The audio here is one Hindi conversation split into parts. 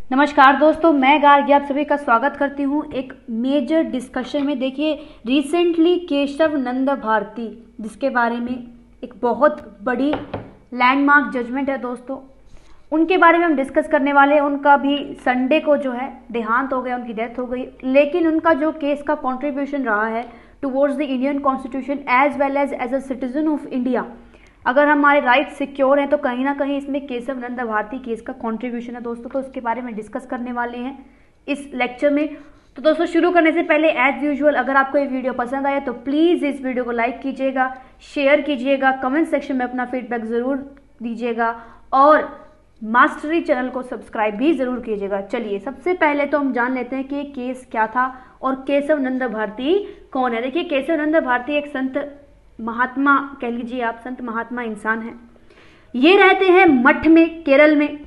नमस्कार दोस्तों, मैं गार्गी आप सभी का स्वागत करती हूँ एक मेजर डिस्कशन में। देखिए, रिसेंटली केशव नंद भारती, जिसके बारे में एक बहुत बड़ी लैंडमार्क जजमेंट है दोस्तों, उनके बारे में हम डिस्कस करने वाले हैं। उनका भी संडे को जो है देहांत हो गया, उनकी डेथ हो गई, लेकिन उनका जो केस का कंट्रीब्यूशन रहा है towards the Indian constitution as well as a citizen of India, अगर हमारे राइट सिक्योर हैं तो कहीं ना कहीं इसमें केशव नंद भारती केस का कंट्रीब्यूशन है दोस्तों। तो उसके बारे में डिस्कस करने वाले हैं इस लेक्चर में। तो दोस्तों, शुरू करने से पहले एज यूजुअल अगर आपको ये वीडियो पसंद आए तो प्लीज़ इस वीडियो को लाइक कीजिएगा, शेयर कीजिएगा, कमेंट सेक्शन में अपना फीडबैक ज़रूर दीजिएगा और मास्टरी चैनल को सब्सक्राइब भी ज़रूर कीजिएगा। चलिए, सबसे पहले तो हम जान लेते हैं कि ये केस क्या था और केशव नंद भारती कौन है। देखिए, केशव नंद भारती एक संत महात्मा, कह लीजिए आप, संत महात्मा इंसान है। ये रहते हैं मठ में, केरल में।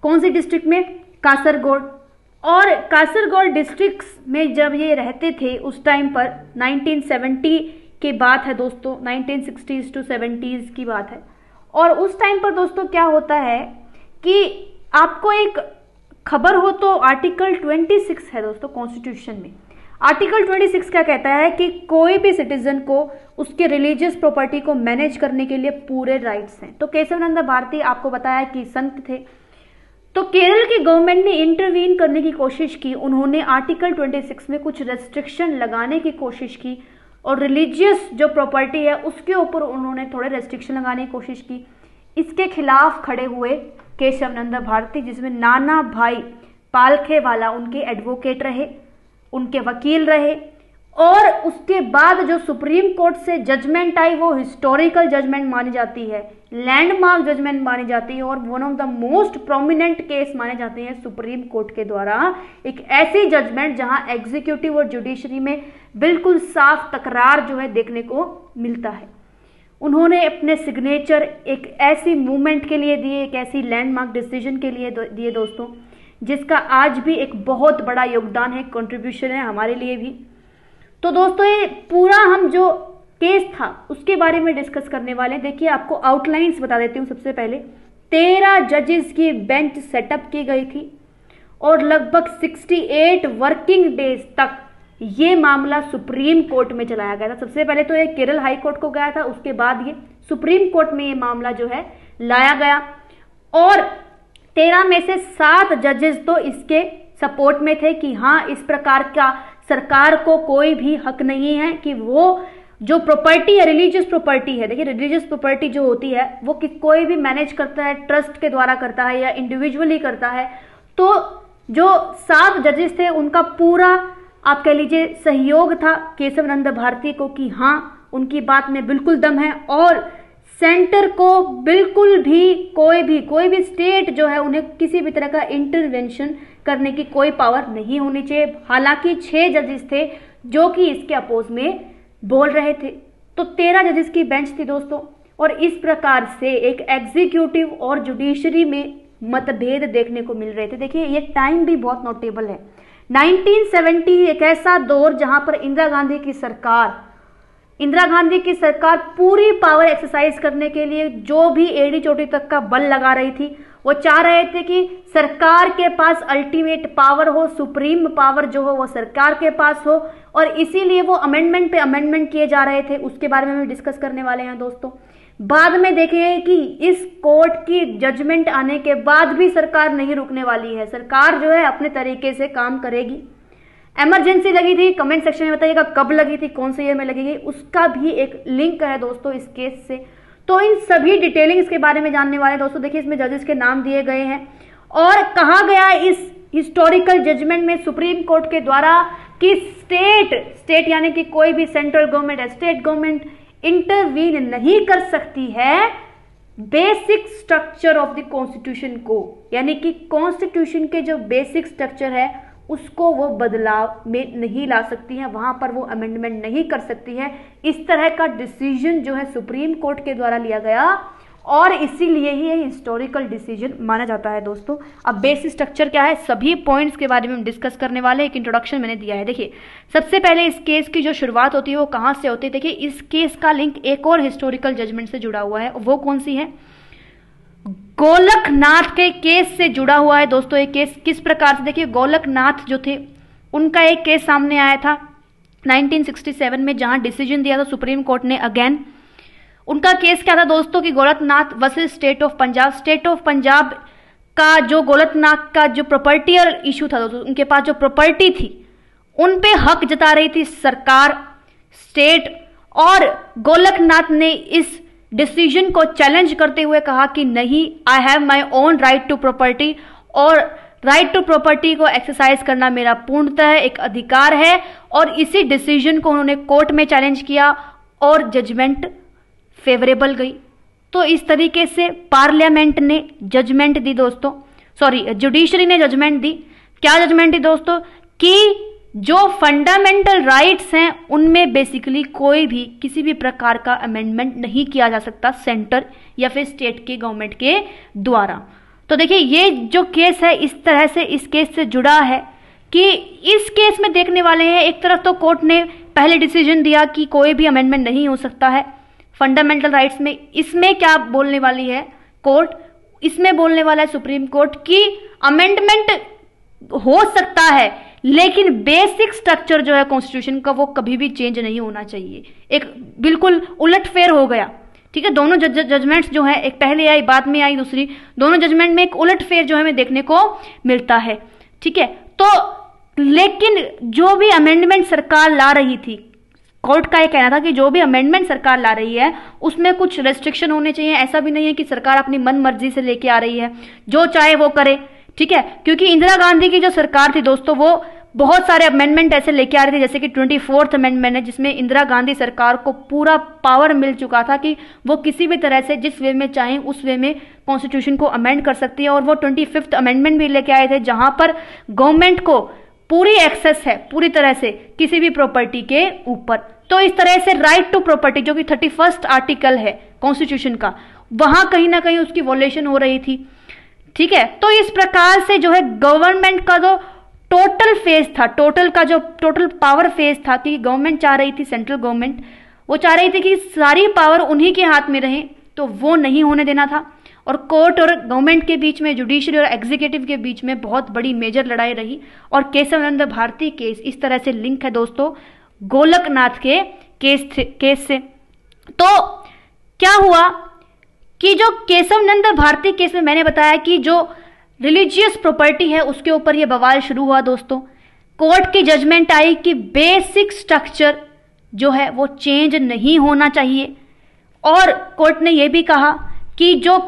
कौन सी डिस्ट्रिक्ट में? कासरगोड। और कासरगोड डिस्ट्रिक्ट में जब ये रहते थे उस टाइम पर 1970 की बात है दोस्तों, 1960s to 70s की बात है। और उस टाइम पर दोस्तों क्या होता है कि आपको एक खबर हो तो आर्टिकल 26 है दोस्तों कॉन्स्टिट्यूशन में। आर्टिकल 26 क्या कहता है कि कोई भी सिटीजन को उसके रिलीजियस प्रॉपर्टी को मैनेज करने के लिए पूरे राइट्स हैं। तो केशव नंद भारती आपको बताया कि संत थे, तो केरल की गवर्नमेंट ने इंटरवीन करने की कोशिश की। उन्होंने आर्टिकल 26 में कुछ रेस्ट्रिक्शन लगाने की कोशिश की और रिलीजियस जो प्रॉपर्टी है उसके ऊपर उन्होंने थोड़े रेस्ट्रिक्शन लगाने की कोशिश की। इसके खिलाफ खड़े हुए केशव नंद भारती, जिसमें नाना भाई पालखेवाला उनके एडवोकेट रहे, उनके वकील रहे। और उसके बाद जो सुप्रीम कोर्ट से जजमेंट आई वो हिस्टोरिकल जजमेंट मानी जाती है, लैंडमार्क जजमेंट मानी जाती है और one of the most prominent case माने जाते हैं सुप्रीम कोर्ट के द्वारा। एक ऐसी जजमेंट जहां एग्जीक्यूटिव और जुडिशरी में बिल्कुल साफ तकरार जो है देखने को मिलता है। उन्होंने अपने सिग्नेचर एक ऐसी मूवमेंट के लिए दिए, एक ऐसी लैंडमार्क डिसीजन के लिए दिए दोस्तों, जिसका आज भी एक बहुत बड़ा योगदान है, कंट्रीब्यूशन है हमारे लिए भी। तो दोस्तों, ये पूरा हम जो केस था उसके बारे में डिस्कस करने वाले हैं। देखिए, आपको आउटलाइंस बता देती हूँ। सबसे पहले 13 जजेस की बेंच सेटअप की गई थी और लगभग 68 वर्किंग डेज तक ये मामला सुप्रीम कोर्ट में चलाया गया था। सबसे पहले तो ये केरल हाई कोर्ट को गया था, उसके बाद ये सुप्रीम कोर्ट में ये मामला जो है लाया गया और 13 में से 7 जजेस तो इसके सपोर्ट में थे कि हाँ, इस प्रकार का सरकार को कोई भी हक नहीं है कि वो जो प्रॉपर्टी है, रिलीजियस प्रॉपर्टी है। देखिए, रिलीजियस प्रॉपर्टी जो होती है वो कोई भी मैनेज करता है, ट्रस्ट के द्वारा करता है या इंडिविजुअली करता है। तो जो 7 जजेस थे उनका पूरा, आप कह लीजिए, सहयोग था केशव नंद भारती को कि हाँ, उनकी बात में बिल्कुल दम है और सेंटर को बिल्कुल भी कोई भी स्टेट जो है उन्हें किसी भी तरह का इंटरवेंशन करने की कोई पावर नहीं होनी चाहिए। हालांकि 6 जजेस थे जो कि इसके अपोज में बोल रहे थे। तो 13 जजेस की बेंच थी दोस्तों और इस प्रकार से एक एग्जीक्यूटिव और जुडिशरी में मतभेद देखने को मिल रहे थे। देखिए, ये टाइम भी बहुत नोटेबल है। 1970 एक ऐसा दौर जहां पर इंदिरा गांधी की सरकार पूरी पावर एक्सरसाइज करने के लिए जो भी एड़ी चोटी तक का बल लगा रही थी। वो चाह रहे थे कि सरकार के पास अल्टीमेट पावर हो, सुप्रीम पावर जो हो वो सरकार के पास हो और इसीलिए वो अमेंडमेंट पे अमेंडमेंट किए जा रहे थे। उसके बारे में भी डिस्कस करने वाले हैं दोस्तों। बाद में देखेंगे कि इस कोर्ट की जजमेंट आने के बाद भी सरकार नहीं रुकने वाली है। सरकार जो है अपने तरीके से काम करेगी। इमरजेंसी लगी थी, कमेंट सेक्शन में बताइएगा कब लगी थी, कौन से ईयर में लगेगी, उसका भी एक लिंक है दोस्तों इस केस से। तो इन सभी डिटेलिंग्स के बारे में जानने वाले दोस्तों। देखिए, इसमें जजेस के नाम दिए गए हैं और कहा गया इस हिस्टोरिकल जजमेंट में सुप्रीम कोर्ट के द्वारा कि स्टेट यानी कि कोई भी सेंट्रल गवर्नमेंट या स्टेट गवर्नमेंट इंटरवीन नहीं कर सकती है basic structure of the constitution को, यानी कि कॉन्स्टिट्यूशन के जो बेसिक स्ट्रक्चर है उसको वो बदलाव में नहीं ला सकती है, वहां पर वो अमेंडमेंट नहीं कर सकती है। इस तरह का डिसीजन जो है सुप्रीम कोर्ट के द्वारा लिया गया और इसीलिए ही ये हिस्टोरिकल डिसीजन माना जाता है दोस्तों। अब बेसिक स्ट्रक्चर क्या है, सभी पॉइंट्स के बारे में हम डिस्कस करने वाले। एक इंट्रोडक्शन मैंने दिया है। देखिए, सबसे पहले इस केस की जो शुरुआत होती है वो कहाँ से होती है। देखिए, इस केस का लिंक एक और हिस्टोरिकल जजमेंट से जुड़ा हुआ है। वो कौन सी है? गोलकनाथ के केस से जुड़ा हुआ है दोस्तों। ये केस किस प्रकार से, देखिए गोलकनाथ जो थे उनका एक केस सामने आया था 1967 में, जहां डिसीजन दिया था सुप्रीम कोर्ट ने अगेन। उनका केस क्या था दोस्तों कि Golaknath versus state of Punjab. State of Punjab का जो गोलकनाथ का जो प्रॉपर्टियल इशू था दोस्तों, उनके पास जो प्रॉपर्टी थी उन पे हक जता रही थी सरकार स्टेट, और गोलकनाथ ने इस डिसीजन को चैलेंज करते हुए कहा कि नहीं, I have my own right to property, और राइट टू प्रॉपर्टी को एक्सरसाइज करना मेरा पूर्णतः एक अधिकार है। और इसी डिसीजन को उन्होंने कोर्ट में चैलेंज किया और जजमेंट फेवरेबल गई। तो इस तरीके से पार्लियामेंट ने जजमेंट दी दोस्तों, सॉरी जुडिशरी ने जजमेंट दी। क्या जजमेंट दी दोस्तों कि जो फंडामेंटल राइट्स हैं उनमें बेसिकली कोई भी किसी भी प्रकार का अमेंडमेंट नहीं किया जा सकता सेंटर या फिर स्टेट के गवर्नमेंट के द्वारा। तो देखिए ये जो केस है इस तरह से इस केस से जुड़ा है कि इस केस में देखने वाले हैं, एक तरफ तो कोर्ट ने पहले डिसीजन दिया कि कोई भी अमेंडमेंट नहीं हो सकता है फंडामेंटल राइट्स में। इसमें क्या बोलने वाली है कोर्ट, इसमें बोलने वाला है सुप्रीम कोर्ट कि अमेंडमेंट हो सकता है लेकिन बेसिक स्ट्रक्चर जो है कॉन्स्टिट्यूशन का वो कभी भी चेंज नहीं होना चाहिए। एक बिल्कुल उलटफेर हो गया, ठीक है। दोनों जजमेंट्स जो है, एक पहले आई बाद में आई दूसरी, दोनों जजमेंट में एक उलटफेर जो है हमें देखने को मिलता है, ठीक है। तो लेकिन जो भी अमेंडमेंट सरकार ला रही थी, कोर्ट का ये कहना था कि जो भी अमेंडमेंट सरकार ला रही है उसमें कुछ रेस्ट्रिक्शन होने चाहिए। ऐसा भी नहीं है कि सरकार अपनी मन मर्जी से लेके आ रही है, जो चाहे वो करे, ठीक है। क्योंकि इंदिरा गांधी की जो सरकार थी दोस्तों वो बहुत सारे अमेंडमेंट ऐसे लेके आ रही थी, जैसे कि 24th अमेंडमेंट है जिसमें इंदिरा गांधी सरकार को पूरा पावर मिल चुका था कि वो किसी भी तरह से जिस वे में चाहें उस वे में कॉन्स्टिट्यूशन को अमेंड कर सकती है। और वो 25th अमेंडमेंट भी लेके आए थे जहां पर गवर्नमेंट को पूरी एक्सेस है पूरी तरह से किसी भी प्रॉपर्टी के ऊपर। तो इस तरह से राइट टू प्रॉपर्टी जो कि 31st आर्टिकल है कॉन्स्टिट्यूशन का, वहां कहीं ना कहीं उसकी वॉलेशन हो रही थी, ठीक है। तो इस प्रकार से जो है गवर्नमेंट का जो टोटल फेज था, टोटल पावर फेज था कि गवर्नमेंट चाह रही थी, सेंट्रल गवर्नमेंट वो चाह रही थी कि सारी पावर उन्हीं के हाथ में रहे, तो वो नहीं होने देना था। और कोर्ट और गवर्नमेंट के बीच में, जुडिशरी और एग्जीक्यूटिव के बीच में बहुत बड़ी मेजर लड़ाई रही। और केशवानंद भारती केस इस तरह से लिंक है दोस्तों गोलकनाथ के केस से। तो क्या हुआ कि जो केशवानंद भारती केस में मैंने बताया कि जो रिलीजियस प्रॉपर्टी है उसके ऊपर यह बवाल शुरू हुआ दोस्तों। कोर्ट की जजमेंट आई कि बेसिक स्ट्रक्चर जो है वो चेंज नहीं होना चाहिए। और कोर्ट ने यह भी कहा कि जो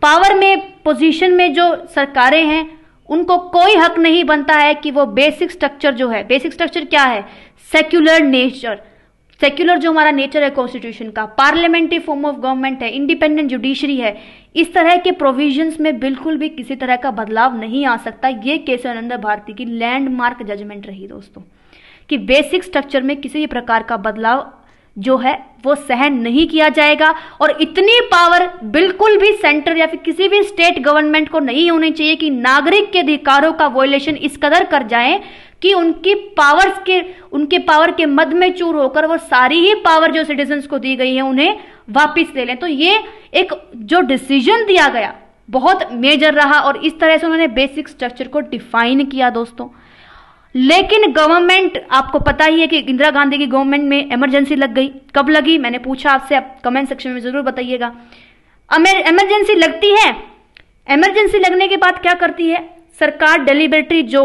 पावर में पोजीशन में जो सरकारें हैं उनको कोई हक नहीं बनता है कि वो बेसिक स्ट्रक्चर जो है, बेसिक स्ट्रक्चर क्या है, सेक्युलर नेचर, सेक्युलर जो हमारा नेचर है कॉन्स्टिट्यूशन का, पार्लियामेंट्री फॉर्म ऑफ गवर्नमेंट है, इंडिपेंडेंट जुडिशरी है, इस तरह के प्रोविजंस में बिल्कुल भी किसी तरह का बदलाव नहीं आ सकता। ये केशवानंद भारती की लैंडमार्क जजमेंट रही दोस्तों कि बेसिक स्ट्रक्चर में किसी भी प्रकार का बदलाव जो है वो सहन नहीं किया जाएगा। और इतनी पावर बिल्कुल भी सेंटर या फिर किसी भी स्टेट गवर्नमेंट को नहीं होनी चाहिए कि नागरिक के अधिकारों का वॉयलेशन इस कदर कर जाए कि उनके पावर के मद में चूर होकर वो सारी ही पावर जो सिटीजन्स को दी गई है उन्हें वापस ले लें। तो ये एक जो डिसीजन दिया गया बहुत मेजर रहा और इस तरह से उन्होंने बेसिक स्ट्रक्चर को डिफाइन किया दोस्तों। लेकिन गवर्नमेंट, आपको पता ही है कि इंदिरा गांधी की गवर्नमेंट में इमरजेंसी लग गई। कब लगी मैंने पूछा आपसे, आप कमेंट सेक्शन में जरूर बताइएगा। इमरजेंसी लगती है, इमरजेंसी लगने के बाद क्या करती है सरकार, डेलिबरेटरी जो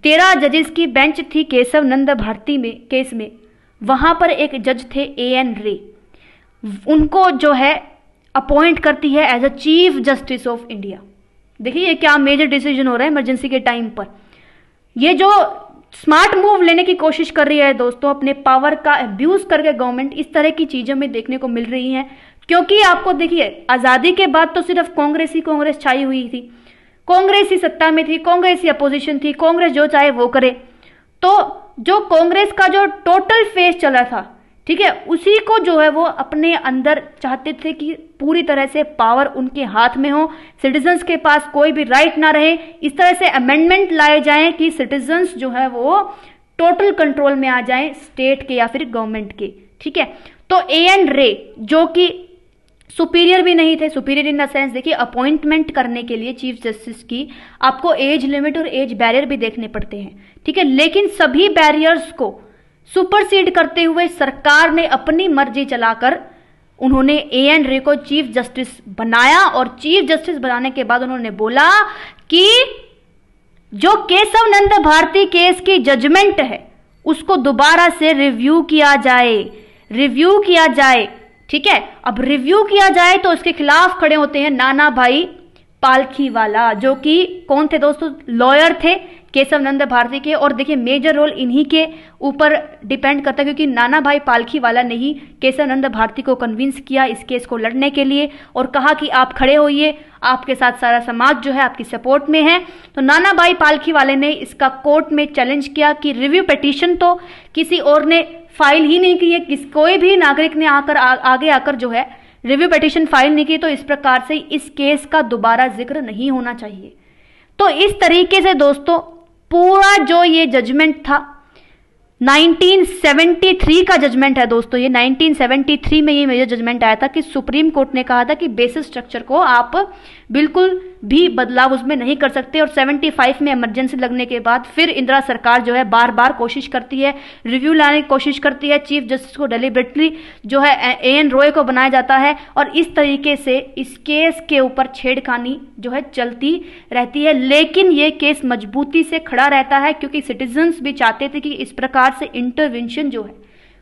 13 जजेस की बेंच थी केशवानंद भारती में केस में, वहां पर एक जज थे AN रे, उनको जो है अपॉइंट करती है as a chief justice of India. देखिए ये क्या मेजर डिसीजन हो रहा है इमरजेंसी के टाइम पर। ये जो स्मार्ट मूव लेने की कोशिश कर रही है दोस्तों, अपने पावर का अब्यूज करके गवर्नमेंट, इस तरह की चीजें हमें देखने को मिल रही हैं। क्योंकि आपको देखिए आजादी के बाद तो सिर्फ कांग्रेस ही कांग्रेस छाई हुई थी, कांग्रेस ही सत्ता में थी, कांग्रेस ही अपोजिशन थी, कांग्रेस जो चाहे वो करे। तो जो कांग्रेस का जो टोटल फेस चला था, ठीक है, उसी को जो है वो अपने अंदर चाहते थे कि पूरी तरह से पावर उनके हाथ में हो, सिटीजन्स के पास कोई भी राइट ना रहे। इस तरह से अमेंडमेंट लाए जाएं कि सिटीजन्स जो है वो टोटल कंट्रोल में आ जाएं स्टेट के या फिर गवर्नमेंट के, ठीक है। तो AN रे जो कि सुपीरियर भी नहीं थे। सुपीरियर इन द सेंस देखिए, अपॉइंटमेंट करने के लिए चीफ जस्टिस की आपको एज लिमिट और एज बैरियर भी देखने पड़ते हैं, ठीक है। लेकिन सभी बैरियर्स को सुपरसीड करते हुए सरकार ने अपनी मर्जी चलाकर उन्होंने एएन रे को चीफ जस्टिस बनाया, और चीफ जस्टिस बनाने के बाद उन्होंने बोला कि जो केशव नंद भारती केस की जजमेंट है उसको दोबारा से रिव्यू किया जाए, ठीक है। अब रिव्यू किया जाए तो उसके खिलाफ खड़े होते हैं नाना भाई पालखीवाला, जो कि कौन थे दोस्तों, लॉयर थे केशव नंद भारती के। और देखिए मेजर रोल इन्हीं के ऊपर डिपेंड करता है, क्योंकि नाना भाई पालखीवाला ने ही केशव नंद भारती को कन्विंस किया इस केस को लड़ने के लिए, और कहा कि आप खड़े होइए, आपके साथ सारा समाज जो है आपकी सपोर्ट में है। तो नाना भाई पालखीवाले ने इसका कोर्ट में चैलेंज किया कि रिव्यू पिटीशन तो किसी और ने फाइल ही नहीं की है, कोई भी नागरिक ने आगे आकर जो है रिव्यू पिटीशन फाइल नहीं की, तो इस प्रकार से इस केस का दोबारा जिक्र नहीं होना चाहिए। तो इस तरीके से दोस्तों पूरा जो ये जजमेंट था 1973 का जजमेंट है दोस्तों, ये 1973 में ये मेजर जजमेंट आया था कि सुप्रीम कोर्ट ने कहा था कि बेसिस स्ट्रक्चर को आप बिल्कुल भी बदलाव उसमें नहीं कर सकते। और 75 में इमरजेंसी लगने के बाद फिर इंदिरा सरकार जो है बार बार कोशिश करती है, रिव्यू लाने की कोशिश करती है, चीफ जस्टिस को डेलिबरेटली जो है एएन रॉय को बनाया जाता है, और इस तरीके से इस केस के ऊपर छेड़खानी जो है चलती रहती है। लेकिन ये केस मजबूती से खड़ा रहता है, क्योंकि सिटीजन्स भी चाहते थे कि इस प्रकार से इंटरवेंशन जो है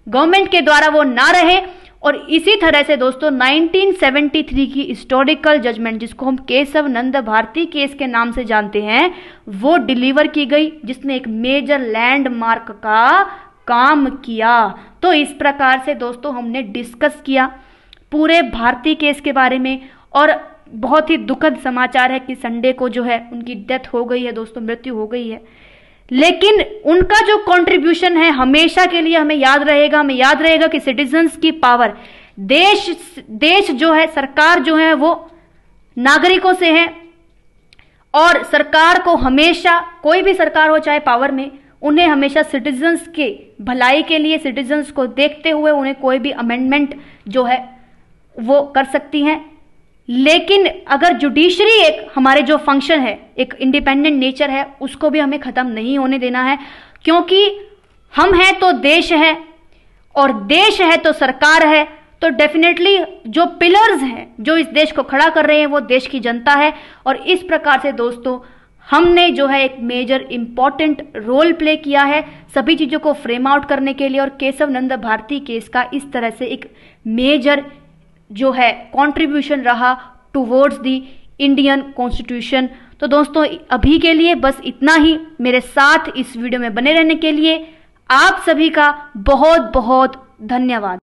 गवर्नमेंट के द्वारा वो ना रहे। और इसी तरह से दोस्तों 1973 की हिस्टोरिकल जजमेंट, जिसको हम केशव नंद भारती केस के नाम से जानते हैं, वो डिलीवर की गई, जिसने एक मेजर लैंडमार्क का काम किया। तो इस प्रकार से दोस्तों हमने डिस्कस किया पूरे भारती केस के बारे में, और बहुत ही दुखद समाचार है कि संडे को जो है उनकी डेथ हो गई है दोस्तों, मृत्यु हो गई है। लेकिन उनका जो कंट्रीब्यूशन है हमेशा के लिए हमें याद रहेगा कि सिटीजन्स की पावर, देश जो है, सरकार जो है वो नागरिकों से है, और सरकार को हमेशा, कोई भी सरकार हो चाहे पावर में, उन्हें हमेशा सिटीजन्स के भलाई के लिए, सिटीजन्स को देखते हुए उन्हें कोई भी अमेंडमेंट जो है वो कर सकती हैं। लेकिन अगर जुडिशरी एक हमारे जो फंक्शन है, एक इंडिपेंडेंट नेचर है, उसको भी हमें खत्म नहीं होने देना है, क्योंकि हम हैं तो देश है, और देश है तो सरकार है। तो डेफिनेटली जो पिलर्स हैं जो इस देश को खड़ा कर रहे हैं वो देश की जनता है। और इस प्रकार से दोस्तों हमने जो है एक मेजर इंपॉर्टेंट रोल प्ले किया है सभी चीजों को फ्रेम आउट करने के लिए, और केशव नंद भारती केस का इस तरह से एक मेजर जो है कंट्रीब्यूशन रहा टुवर्ड्स द इंडियन कॉन्स्टिट्यूशन। तो दोस्तों अभी के लिए बस इतना ही। मेरे साथ इस वीडियो में बने रहने के लिए आप सभी का बहुत बहुत धन्यवाद।